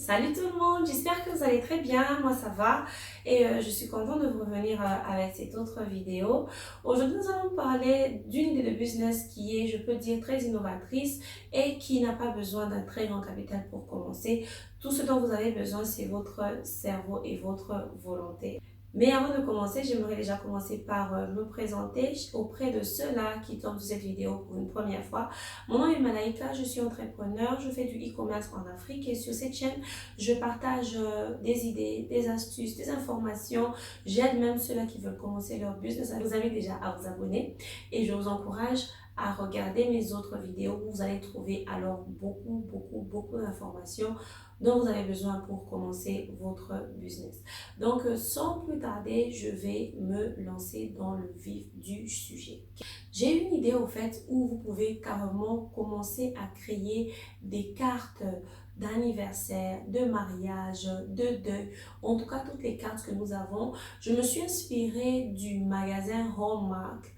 Salut tout le monde, j'espère que vous allez très bien, moi ça va et je suis contente de vous revenir avec cette autre vidéo. Aujourd'hui nous allons parler d'une idée de business qui est, je peux dire, très innovatrice et qui n'a pas besoin d'un très grand capital pour commencer. Tout ce dont vous avez besoin, c'est votre cerveau et votre volonté. Mais avant de commencer, j'aimerais déjà commencer par me présenter auprès de ceux-là qui tombent sur cette vidéo pour une première fois. Mon nom est Malaika, je suis entrepreneur, je fais du e-commerce en Afrique et sur cette chaîne, je partage des idées, des astuces, des informations. J'aide même ceux-là qui veulent commencer leur business. Je vous invite déjà à vous abonner et je vous encourage à regarder mes autres vidéos où vous allez trouver alors beaucoup d'informations dont vous avez besoin pour commencer votre business. Donc, sans plus tarder, je vais me lancer dans le vif du sujet. J'ai une idée au fait où vous pouvez carrément commencer à créer des cartes d'anniversaire, de mariage, de deuil, en tout cas toutes les cartes que nous avons. Je me suis inspirée du magasin Hallmark.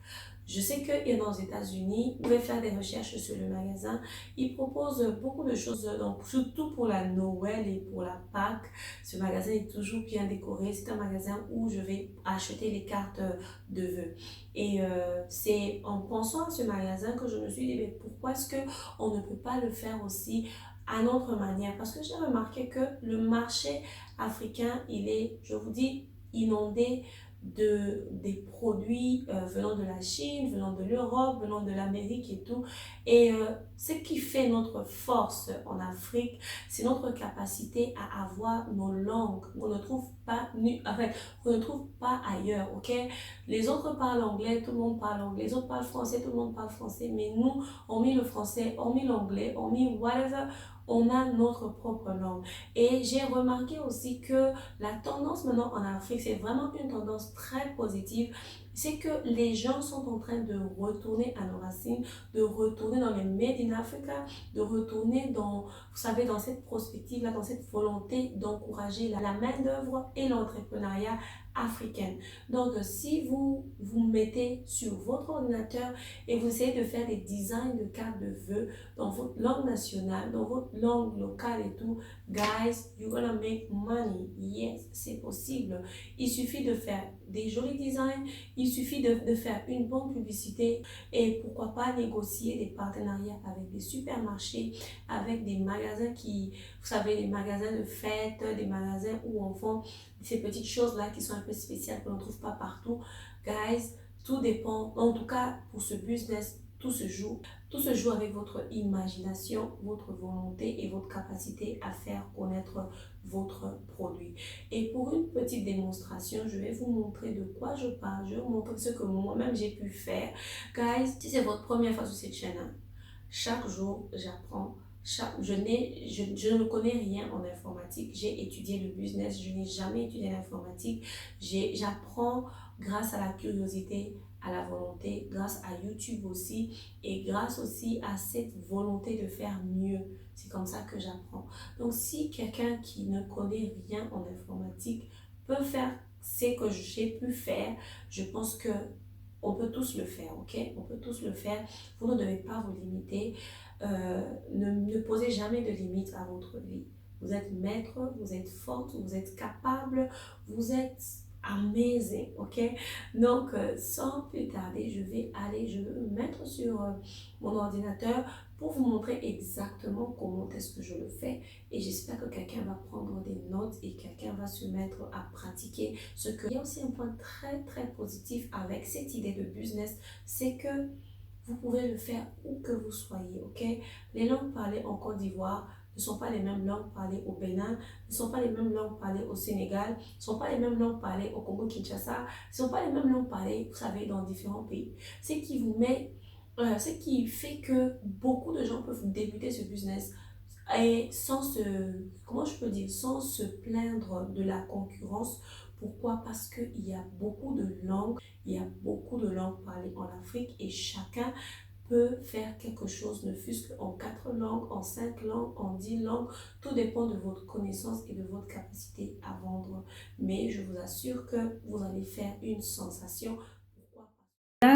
Je sais qu'il est aux États-Unis, vous pouvez faire des recherches sur le magasin. Il propose beaucoup de choses, donc surtout pour la Noël et pour la Pâques. Ce magasin est toujours bien décoré. C'est un magasin où je vais acheter les cartes de vœux. Et c'est en pensant à ce magasin que je me suis dit, mais pourquoi est-ce qu'on ne peut pas le faire aussi à notre manière? Parce que j'ai remarqué que le marché africain, il est, je vous dis, inondé des produits venant de la Chine, venant de l'Europe, venant de l'Amérique et tout. Et ce qui fait notre force en Afrique, c'est notre capacité à avoir nos langues. On ne trouve pas, enfin, on ne trouve pas ailleurs, ok? Les autres parlent anglais, tout le monde parle anglais. Les autres parlent français, tout le monde parle français. Mais nous, on met le français, on met l'anglais, on met whatever. On a notre propre langue. Et j'ai remarqué aussi que la tendance maintenant en Afrique, c'est vraiment une tendance très positive. C'est que les gens sont en train de retourner à nos racines, de retourner dans les Made in Africa, de retourner dans, vous savez, dans cette prospective-là, dans cette volonté d'encourager la main-d'œuvre et l'entrepreneuriat africaine. Donc, si vous mettez sur votre ordinateur et vous essayez de faire des designs de cartes de vœux dans votre langue nationale, dans votre langue locale et tout, guys, you're gonna make money. Yes, c'est possible. Il suffit de faire des jolis designs, il suffit de faire une bonne publicité et pourquoi pas négocier des partenariats avec des supermarchés, avec des magasins qui, vous savez, des magasins de fêtes, des magasins où on vend ces petites choses-là qui sont un peu spéciales qu'on ne trouve pas partout. Guys, tout dépend. En tout cas, pour ce business, tout se joue. Tout se joue avec votre imagination, votre volonté et votre capacité à faire connaître votre produit. Et pour une petite démonstration, je vais vous montrer de quoi je parle. Je vais vous montrer ce que moi-même j'ai pu faire. Guys, si c'est votre première fois sur cette chaîne, hein, chaque jour, j'apprends. Je ne connais rien en informatique. J'ai étudié le business. Je n'ai jamais étudié l'informatique. J'apprends grâce à la curiosité, à la volonté, grâce à YouTube aussi et grâce aussi à cette volonté de faire mieux. C'est comme ça que j'apprends. Donc, si quelqu'un qui ne connaît rien en informatique peut faire ce que j'ai pu faire, je pense que on peut tous le faire, ok? On peut tous le faire. Vous ne devez pas vous limiter. Ne posez jamais de limites à votre vie. Vous êtes maître, vous êtes forte, vous êtes capable, vous êtes amazing, ok? Donc, sans plus tarder, je vais me mettre sur mon ordinateur pour vous montrer exactement comment est-ce que je le fais. Et j'espère que quelqu'un va prendre des notes et quelqu'un va se mettre à pratiquer ce que... Il y a aussi un point très positif avec cette idée de business, c'est que vous pouvez le faire où que vous soyez, ok? Les langues parlées en Côte d'Ivoire ne sont pas les mêmes langues parlées au Bénin, ne sont pas les mêmes langues parlées au Sénégal, ne sont pas les mêmes langues parlées au Congo-Kinshasa, ne sont pas les mêmes langues parlées, vous savez, dans différents pays. Ce qui fait que beaucoup de gens peuvent débuter ce business et comment je peux dire, sans se plaindre de la concurrence. Pourquoi? Parce qu'il y a beaucoup de langues, il y a beaucoup de langues parlées en Afrique et chacun peut faire quelque chose, ne fût-ce qu'en 4 langues, en 5 langues, en 10 langues. Tout dépend de votre connaissance et de votre capacité à vendre. Mais je vous assure que vous allez faire une sensation. Pourquoi?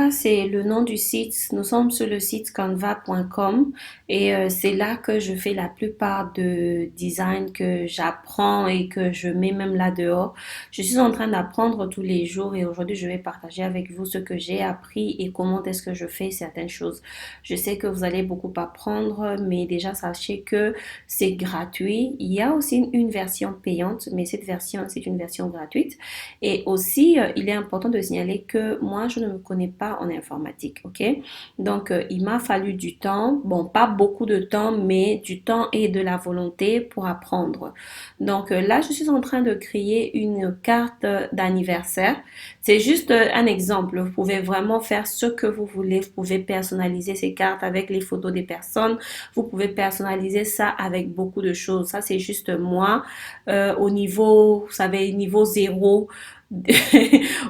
Canva, c'est le nom du site. Nous sommes sur le site canva.com et c'est là que je fais la plupart de designs que j'apprends et que je mets même là dehors. Je suis en train d'apprendre tous les jours et aujourd'hui je vais partager avec vous ce que j'ai appris et comment est-ce que je fais certaines choses. Je sais que vous allez beaucoup apprendre, mais déjà sachez que c'est gratuit. Il y a aussi une version payante, mais cette version, c'est une version gratuite. Et aussi, il est important de signaler que moi, je ne me connais pas en informatique, ok? Donc, il m'a fallu du temps, bon, pas beaucoup de temps, mais du temps et de la volonté pour apprendre. Donc, là, je suis en train de créer une carte d'anniversaire. C'est juste un exemple. Vous pouvez vraiment faire ce que vous voulez. Vous pouvez personnaliser ces cartes avec les photos des personnes. Vous pouvez personnaliser ça avec beaucoup de choses. Ça, c'est juste moi au niveau, vous savez, niveau zéro.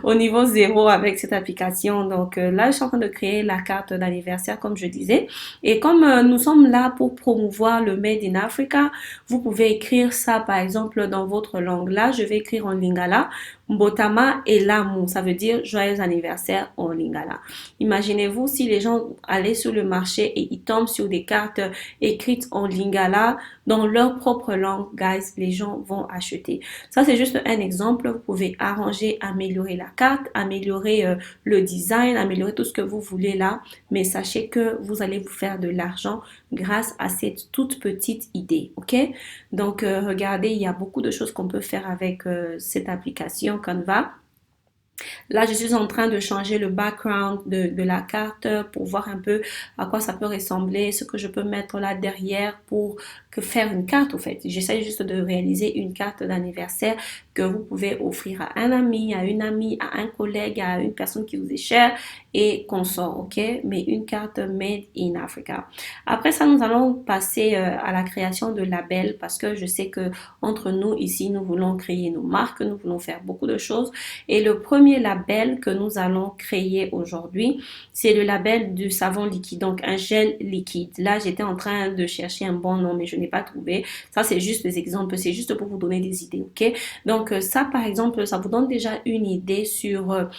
Au niveau zéro avec cette application. Donc là, je suis en train de créer la carte d'anniversaire, comme je disais. Et comme nous sommes là pour promouvoir le Made in Africa, vous pouvez écrire ça, par exemple, dans votre langue. Là, je vais écrire en Lingala, Mbotama et Lamu. Ça veut dire joyeux anniversaire en Lingala. Imaginez-vous si les gens allaient sur le marché et ils tombent sur des cartes écrites en Lingala dans leur propre langue, guys, les gens vont acheter. Ça, c'est juste un exemple. Vous pouvez arranger, améliorer la carte, améliorer le design, améliorer tout ce que vous voulez là. Mais sachez que vous allez vous faire de l'argent grâce à cette toute petite idée, ok? Donc, regardez, il y a beaucoup de choses qu'on peut faire avec cette application Canva. Là, je suis en train de changer le background de la carte pour voir un peu à quoi ça peut ressembler, ce que je peux mettre là derrière pour que faire une carte, au fait. J'essaie juste de réaliser une carte d'anniversaire que vous pouvez offrir à un ami, à une amie, à un collègue, à une personne qui vous est chère et qu'on sort, ok? Mais une carte made in Africa. Après ça, nous allons passer à la création de labels parce que je sais que entre nous ici, nous voulons créer nos marques, nous voulons faire beaucoup de choses. Et le premier label que nous allons créer aujourd'hui, c'est le label du savon liquide, donc un gel liquide. Là, j'étais en train de chercher un bon nom, mais je n'ai pas trouvé. Ça, c'est juste des exemples, c'est juste pour vous donner des idées, ok? Donc, ça, par exemple, ça vous donne déjà une idée sur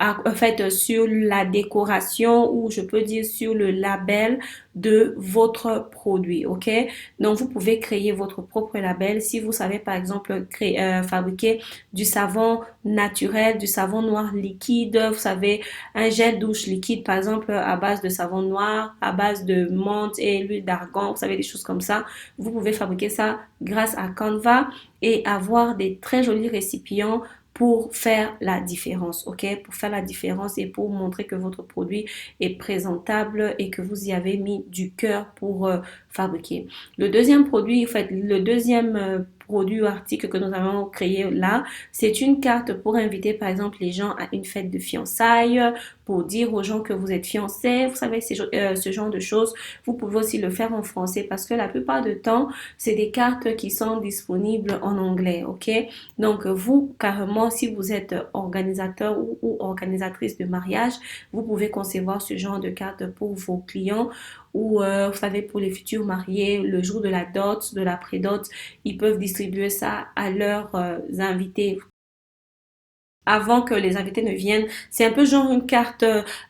en fait sur la décoration ou je peux dire sur le label de votre produit, ok? Donc vous pouvez créer votre propre label si vous savez par exemple créer, fabriquer du savon naturel, du savon noir liquide, vous savez un gel douche liquide par exemple à base de savon noir, à base de menthe et l'huile d'argan, vous savez des choses comme ça. Vous pouvez fabriquer ça grâce à Canva et avoir des très jolis récipients pour faire la différence, ok? Pour faire la différence et pour montrer que votre produit est présentable et que vous y avez mis du cœur pour fabriquer. Le deuxième produit, en fait, le deuxième produit ou article que nous allons créer là, c'est une carte pour inviter par exemple les gens à une fête de fiançailles, pour dire aux gens que vous êtes fiancés, vous savez, ce genre de choses. Vous pouvez aussi le faire en français parce que la plupart du temps, c'est des cartes qui sont disponibles en anglais, ok? Donc, vous, carrément, si vous êtes organisateur ou organisatrice de mariage, vous pouvez concevoir ce genre de carte pour vos clients ou, vous savez, pour les futurs mariés, le jour de la dot, de la pré-dot, ils peuvent distribuer ça à leurs invités avant que les invités ne viennent. C'est un peu genre une carte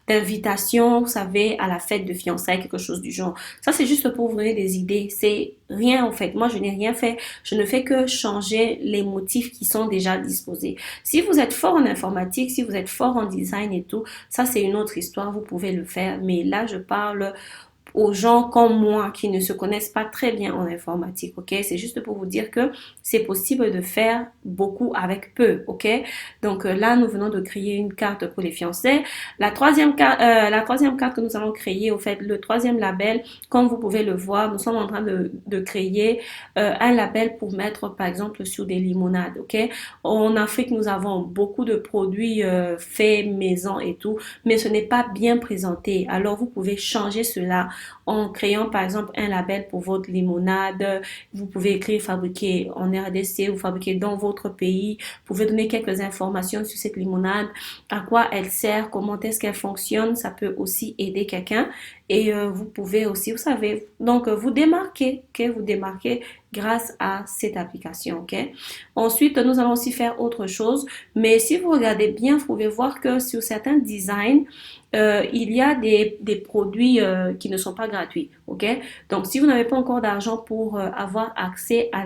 d'invitation, vous savez, à la fête de fiançailles, quelque chose du genre. Ça, c'est juste pour vous donner des idées. C'est rien en fait. Moi, je n'ai rien fait. Je ne fais que changer les motifs qui sont déjà disposés. Si vous êtes fort en informatique, si vous êtes fort en design et tout, ça, c'est une autre histoire. Vous pouvez le faire. Mais là, je parle aux gens comme moi qui ne se connaissent pas très bien en informatique, ok? C'est juste pour vous dire que c'est possible de faire beaucoup avec peu, ok? Donc là, nous venons de créer une carte pour les fiancés. La troisième carte que nous allons créer, au fait, le troisième label, comme vous pouvez le voir, nous sommes en train de créer un label pour mettre, par exemple, sur des limonades, ok? En Afrique, nous avons beaucoup de produits faits maison et tout, mais ce n'est pas bien présenté. Alors, vous pouvez changer cela en créant par exemple un label pour votre limonade. Vous pouvez écrire fabriqué en RDC ou fabriqué dans votre pays. Vous pouvez donner quelques informations sur cette limonade, à quoi elle sert, comment est-ce qu'elle fonctionne. Ça peut aussi aider quelqu'un. Et vous pouvez aussi, vous savez, donc vous démarquer, ok, vous démarquer grâce à cette application, ok. Ensuite, nous allons aussi faire autre chose, mais si vous regardez bien, vous pouvez voir que sur certains designs, il y a des produits qui ne sont pas gratuits, ok. Donc, si vous n'avez pas encore d'argent pour avoir accès à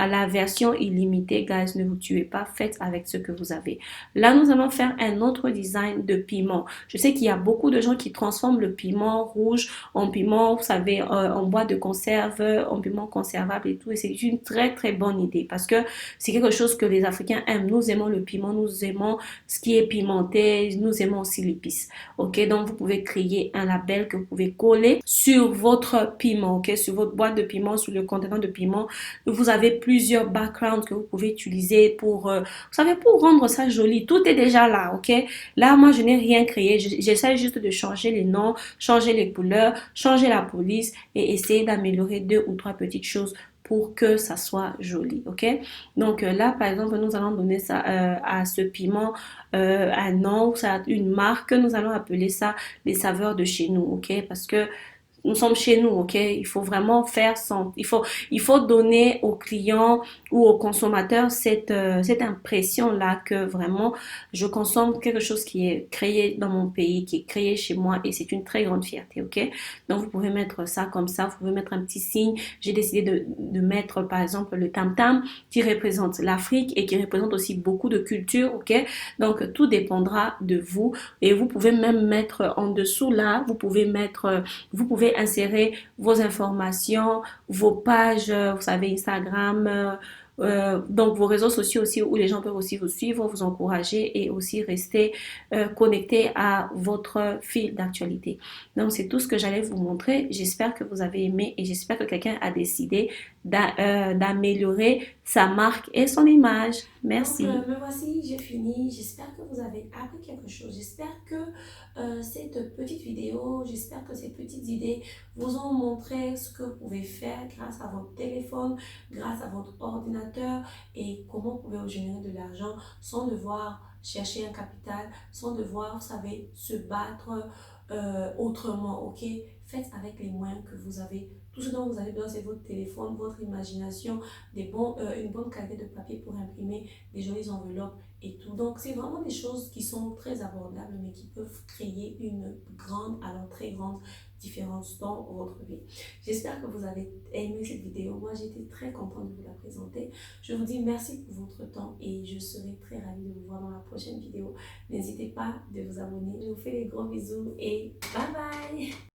la version illimitée, guys, ne vous tuez pas, faites avec ce que vous avez. Là, nous allons faire un autre design de piment. Je sais qu'il y a beaucoup de gens qui transforment le piment rouge en piment, vous savez, en boîte de conserve, en piment conservable et tout. Et c'est une très, très bonne idée parce que c'est quelque chose que les Africains aiment. Nous aimons le piment, nous aimons ce qui est pimenté, nous aimons aussi l'épice. Ok, donc vous pouvez créer un label que vous pouvez coller sur votre piment, ok, sur votre boîte de piment, sur le contenant de piment. Vous avez plusieurs backgrounds que vous pouvez utiliser pour, vous savez, pour rendre ça joli. Tout est déjà là, ok. Là, moi, je n'ai rien créé. J'essaie juste de changer les noms, changer les couleurs, changer la police et essayer d'améliorer deux ou trois petites choses pour que ça soit joli, ok? Donc là, par exemple, nous allons donner ça à ce piment un nom, ça, une marque. Nous allons appeler ça les saveurs de chez nous, ok? Parce que nous sommes chez nous, ok? Il faut vraiment faire il faut donner aux clients ou aux consommateurs cette impression-là que vraiment je consomme quelque chose qui est créé dans mon pays, qui est créé chez moi et c'est une très grande fierté, ok? Donc vous pouvez mettre ça comme ça, vous pouvez mettre un petit signe. J'ai décidé de mettre par exemple le tam-tam qui représente l'Afrique et qui représente aussi beaucoup de cultures, ok? Donc tout dépendra de vous et vous pouvez même mettre en dessous là, vous pouvez insérer vos informations, vos pages, vous savez, Instagram, donc vos réseaux sociaux aussi où les gens peuvent aussi vous suivre, vous encourager et aussi rester connectés à votre fil d'actualité. Donc c'est tout ce que j'allais vous montrer. J'espère que vous avez aimé et j'espère que quelqu'un a décidé d'améliorer sa marque et son image. Merci. Donc, me voici, j'ai fini. J'espère que vous avez appris quelque chose. J'espère que cette petite vidéo, j'espère que ces petites idées vous ont montré ce que vous pouvez faire grâce à votre téléphone, grâce à votre ordinateur et comment vous pouvez générer de l'argent sans devoir chercher un capital, sans devoir, vous savez, se battre autrement, ok? Faites avec les moyens que vous avez. Tout ce dont vous avez besoin, c'est votre téléphone, votre imagination, une bonne qualité de papier pour imprimer des jolies enveloppes et tout. Donc, c'est vraiment des choses qui sont très abordables, mais qui peuvent créer une grande, alors très grande différence dans votre vie. J'espère que vous avez aimé cette vidéo. Moi, j'étais très contente de vous la présenter. Je vous dis merci pour votre temps et je serai très ravie de vous voir dans la prochaine vidéo. N'hésitez pas de vous abonner. Je vous fais des gros bisous et bye bye!